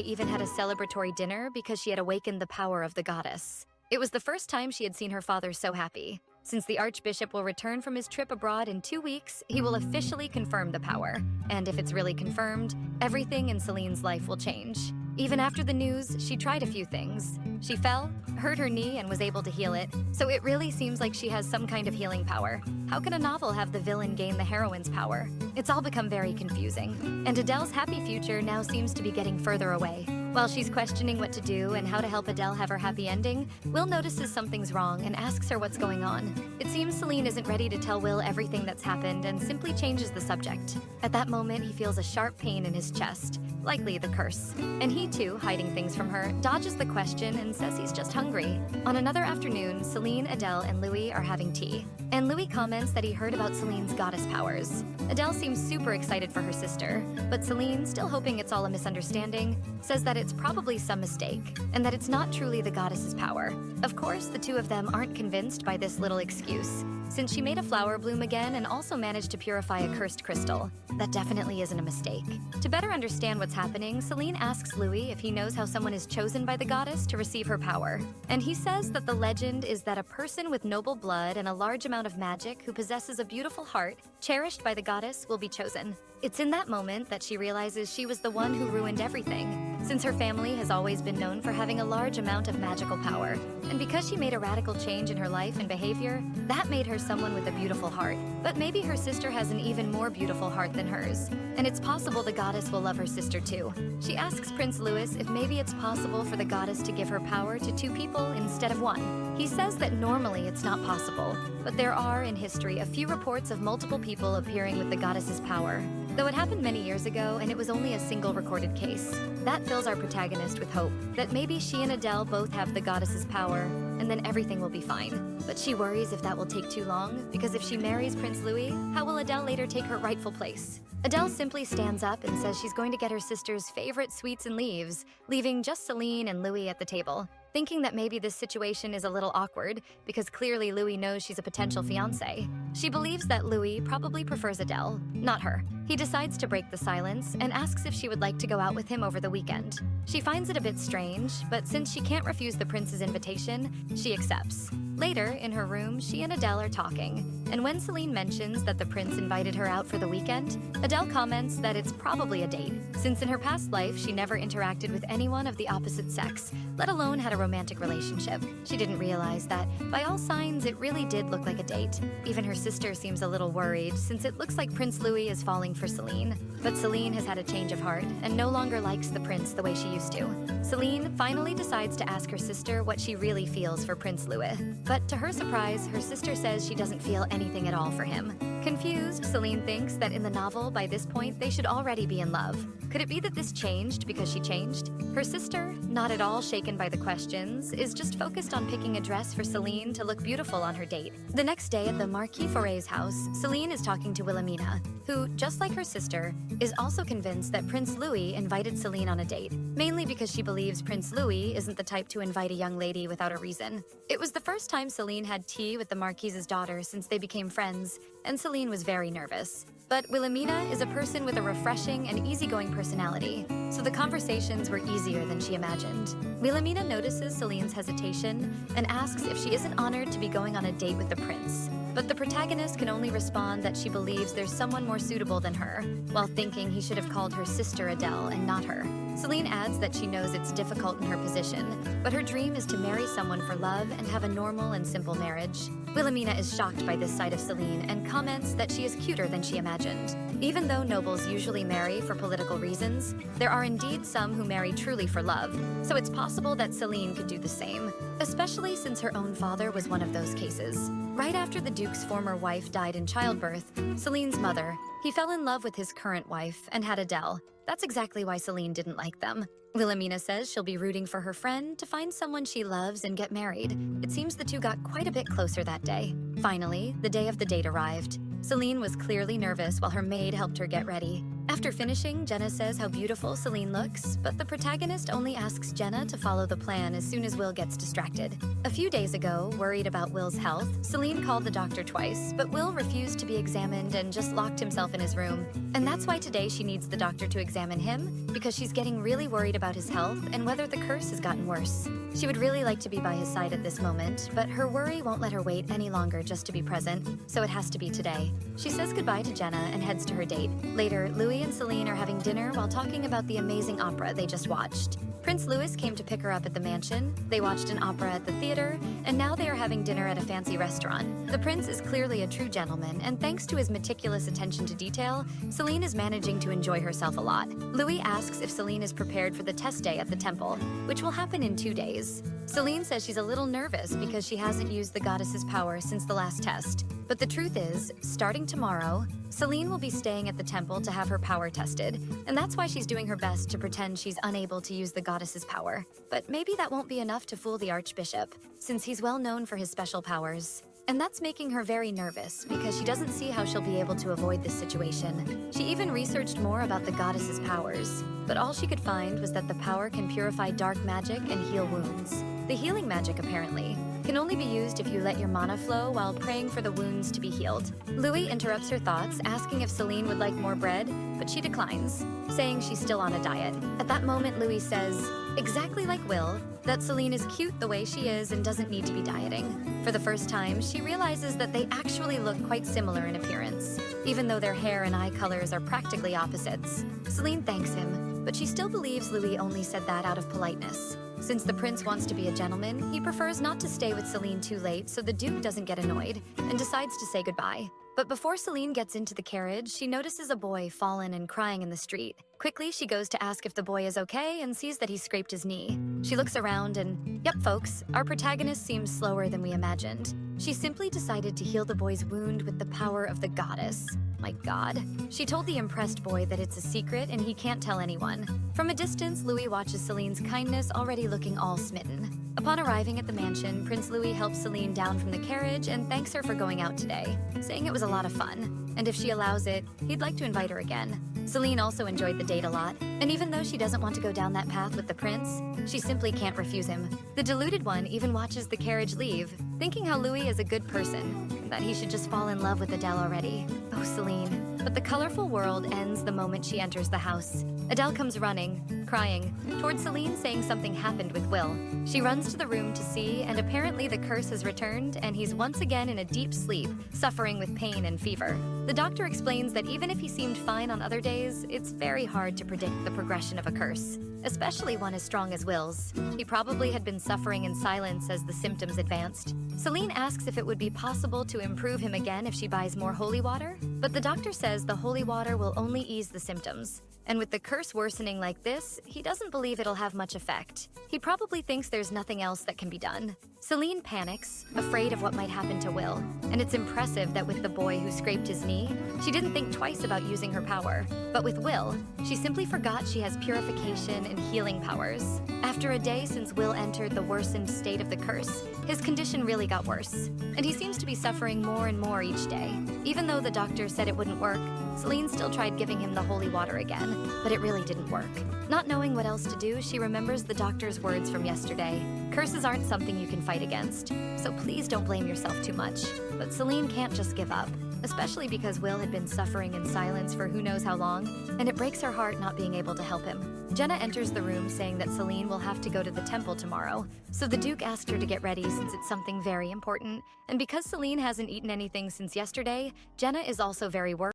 even had a celebratory dinner because she had awakened the power of the goddess. It was the first time she had seen her father so happy. Since the Archbishop will return from his trip abroad in 2 weeks, he will officially confirm the power. And if it's really confirmed, everything in Celine's life will change. Even after the news, she tried a few things. She fell, hurt her knee, and was able to heal it, so it really seems like she has some kind of healing power. How can a novel have the villain gain the heroine's power? It's all become very confusing, and Adele's happy future now seems to be getting further away. While she's questioning what to do and how to help Adele have her happy ending, Will notices something's wrong and asks her what's going on. It seems Celine isn't ready to tell Will everything that's happened and simply changes the subject. At that moment, he feels a sharp pain in his chest, likely the curse. And he too, hiding things from her, dodges the question and says he's just hungry. On another afternoon, Celine, Adele, and Louis are having tea. And Louis comments that he heard about Celine's goddess powers. Adele seems super excited for her sister, but Celine, still hoping it's all a misunderstanding, says that it's probably some mistake, and that it's not truly the goddess's power. Of course, the two of them aren't convinced by this little excuse, since she made a flower bloom again and also managed to purify a cursed crystal. That definitely isn't a mistake. To better understand what's happening, Celine asks Louis if he knows how someone is chosen by the goddess to receive her power. And he says that the legend is that a person with noble blood and a large amount of magic who possesses a beautiful heart, cherished by the goddess, will be chosen. It's in that moment that she realizes she was the one who ruined everything, since her family has always been known for having a large amount of magical power. And because she made a radical change in her life and behavior, that made her someone with a beautiful heart. But maybe her sister has an even more beautiful heart than hers, and it's possible the goddess will love her sister too. She asks Prince Louis if maybe it's possible for the goddess to give her power to two people instead of one. He says that normally it's not possible, but there are in history a few reports of multiple people appearing with the goddess's power. Though it happened many years ago and it was only a single recorded case, that fills our protagonist with hope that maybe she and Adele both have the goddess's power, and then everything will be fine. But she worries if that will take too long, because if she marries Prince Louis, how will Adele later take her rightful place? Adele simply stands up and says she's going to get her sister's favorite sweets and leaves, leaving just Celine and Louis at the table. Thinking that maybe this situation is a little awkward, because clearly Louis knows she's a potential fiancé. She believes that Louis probably prefers Adele, not her. He decides to break the silence and asks if she would like to go out with him over the weekend. She finds it a bit strange, but since she can't refuse the prince's invitation, she accepts. Later, in her room, she and Adele are talking, and when Celine mentions that the prince invited her out for the weekend, Adele comments that it's probably a date, since in her past life she never interacted with anyone of the opposite sex, let alone had a romantic relationship. She didn't realize that, by all signs, it really did look like a date. Even her sister seems a little worried, since it looks like Prince Louis is falling for Celine. But Celine has had a change of heart and no longer likes the prince the way she used to. Celine finally decides to ask her sister what she really feels for Prince Louis. But to her surprise, her sister says she doesn't feel anything at all for him. Confused, Celine thinks that in the novel, by this point, they should already be in love. Could it be that this changed because she changed? Her sister, not at all shaken by the questions, is just focused on picking a dress for Celine to look beautiful on her date. The next day at the Marquis Foray's house, Celine is talking to Wilhelmina, who, just like her sister, is also convinced that Prince Louis invited Celine on a date, mainly because she believes Prince Louis isn't the type to invite a young lady without a reason. It was the first time Celine had tea with the Marquise's daughter since they became friends, and Celine was very nervous. But Wilhelmina is a person with a refreshing and easygoing personality, so the conversations were easier than she imagined. Wilhelmina notices Celine's hesitation and asks if she isn't honored to be going on a date with the prince. But the protagonist can only respond that she believes there's someone more suitable than her, while thinking he should have called her sister Adele and not her. Celine adds that she knows it's difficult in her position, but her dream is to marry someone for love and have a normal and simple marriage. Wilhelmina is shocked by this side of Celine and comments that she is cuter than she imagined. Even though nobles usually marry for political reasons, there are indeed some who marry truly for love, so it's possible that Celine could do the same, especially since her own father was one of those cases. Right after the Duke's former wife died in childbirth, Celine's mother, he fell in love with his current wife and had Adele. That's exactly why Celine didn't like them. Wilhelmina says she'll be rooting for her friend to find someone she loves and get married. It seems the two got quite a bit closer that day. Finally, the day of the date arrived. Celine was clearly nervous while her maid helped her get ready. After finishing, Jenna says how beautiful Celine looks, but the protagonist only asks Jenna to follow the plan as soon as Will gets distracted. A few days ago, worried about Will's health, Celine called the doctor twice, but Will refused to be examined and just locked himself in his room. And that's why today she needs the doctor to examine him, because she's getting really worried about his health and whether the curse has gotten worse. She would really like to be by his side at this moment, but her worry won't let her wait any longer just to be present, so it has to be today. She says goodbye to Jenna and heads to her date. Later, Louis and Celine are having dinner while talking about the amazing opera they just watched. Prince Louis came to pick her up at the mansion, they watched an opera at the theater, and now they are having dinner at a fancy restaurant. The prince is clearly a true gentleman, and thanks to his meticulous attention to detail, Celine is managing to enjoy herself a lot. Louis asks if Celine is prepared for the test day at the temple, which will happen in 2 days. Celine says she's a little nervous because she hasn't used the goddess's power since the last test. But the truth is, starting tomorrow, Celine will be staying at the temple to have her power tested, and that's why she's doing her best to pretend she's unable to use the goddess's power. But maybe that won't be enough to fool the archbishop, since he's well known for his special powers. And that's making her very nervous because she doesn't see how she'll be able to avoid this situation. She even researched more about the goddess's powers, but all she could find was that the power can purify dark magic and heal wounds. The healing magic, apparently, can only be used if you let your mana flow while praying for the wounds to be healed. Louis interrupts her thoughts, asking if Celine would like more bread, but she declines, saying she's still on a diet. At that moment, Louis says, exactly like Will, that Celine is cute the way she is and doesn't need to be dieting. For the first time, she realizes that they actually look quite similar in appearance, even though their hair and eye colors are practically opposites. Celine thanks him, but she still believes Louis only said that out of politeness. Since the prince wants to be a gentleman, he prefers not to stay with Celine too late so the Duke doesn't get annoyed and decides to say goodbye. But before Celine gets into the carriage, she notices a boy fallen and crying in the street. Quickly, she goes to ask if the boy is okay and sees that he scraped his knee. She looks around and, yep folks, our protagonist seems slower than we imagined. She simply decided to heal the boy's wound with the power of the goddess. My god. She told the impressed boy that it's a secret and he can't tell anyone. From a distance, Louis watches Celine's kindness already looking all smitten. Upon arriving at the mansion, Prince Louis helps Celine down from the carriage and thanks her for going out today, saying it was a lot of fun, and if she allows it, he'd like to invite her again. Celine also enjoyed the date a lot, and even though she doesn't want to go down that path with the prince, she simply can't refuse him. The deluded one even watches the carriage leave, thinking how Louis is a good person, and that he should just fall in love with Adele already. Oh, Celine. But the colorful world ends the moment she enters the house. Adele comes running, crying, towards Celine saying something happened with Will. She runs to the room to see, and apparently the curse has returned and he's once again in a deep sleep, suffering with pain and fever. The doctor explains that even if he seemed fine on other days, it's very hard to predict the progression of a curse, especially one as strong as Will's. He probably had been suffering in silence as the symptoms advanced. Celine asks if it would be possible to improve him again if she buys more holy water, but the doctor says the holy water will only ease the symptoms. And with the curse worsening like this, he doesn't believe it'll have much effect. He probably thinks there's nothing else that can be done. Celine panics, afraid of what might happen to Will, and it's impressive that with the boy who scraped his knee, she didn't think twice about using her power. But with Will, she simply forgot she has purification and healing powers. After a day since Will entered the worsened state of the curse, his condition really got worse, and he seems to be suffering more and more each day. Even though the doctor said it wouldn't work, Celine still tried giving him the holy water again, but it really didn't work. Not knowing what else to do, she remembers the doctor's words from yesterday. Curses aren't something you can fight against, so please don't blame yourself too much. But Celine can't just give up, especially because Will had been suffering in silence for who knows how long, and it breaks her heart not being able to help him. Jenna enters the room saying that Celine will have to go to the temple tomorrow, so the Duke asked her to get ready since it's something very important, and because Celine hasn't eaten anything since yesterday, Jenna is also very worried.